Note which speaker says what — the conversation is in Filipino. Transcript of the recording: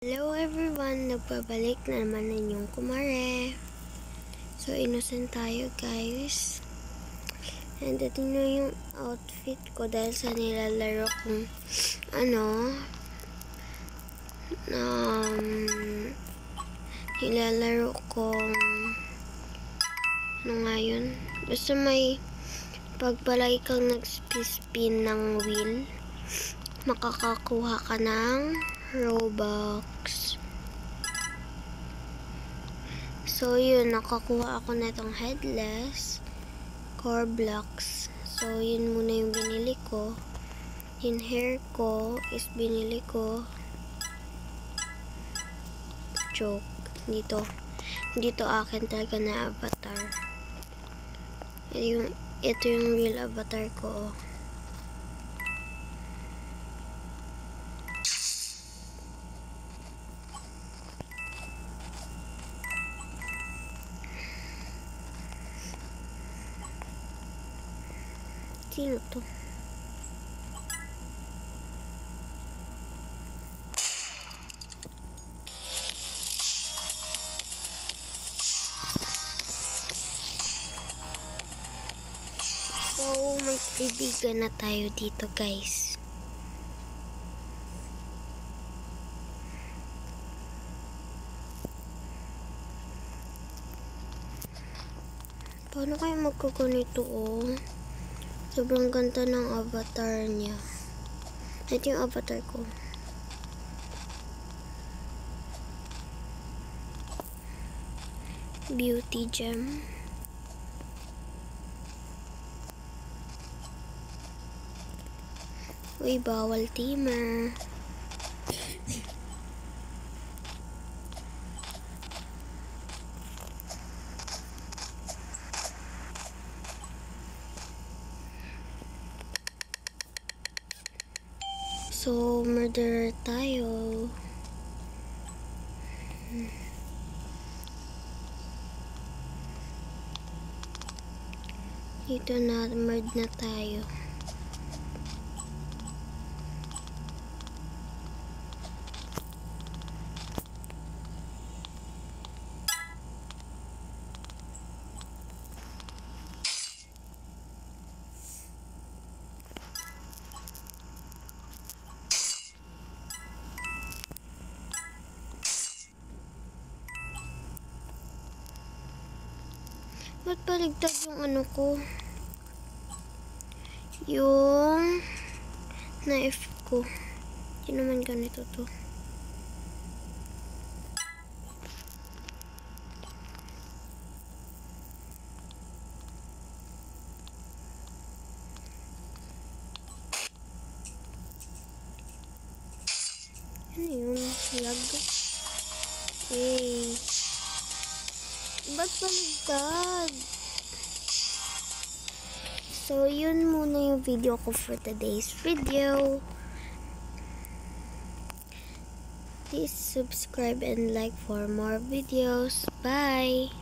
Speaker 1: Hello everyone! Nagpabalik na naman ninyong kumare. So, innocent tayo guys. And ito na yung outfit ko dahil sa nilalaro kong nilalaro kong yun? Basta may pagpalagi kang nag-spin ng wheel, makakakuha ka ng Robux. So, yun. Nakakuha ako na itong headless core blocks. So, yun muna yung binili ko. Yung hair ko is binili ko. Joke. Dito akin talaga na avatar. Ito yung real avatar ko. Sino to? So, may kaibigan na tayo dito, guys. Paano kayo magkaganito, oh? Sobrang ganda ng avatar niya. Ito yung avatar ko. Beauty gem. Uy, bawal timer. So, murderer tayo. Dito na, murd na tayo. Ba't baligtad yung ano ko? Yung knife ko. Hindi naman ganito to. Ano yun? Lag? Hey. Ba't baligtad? So, yun muna yung video ko for today's video. Please subscribe and like for more videos. Bye!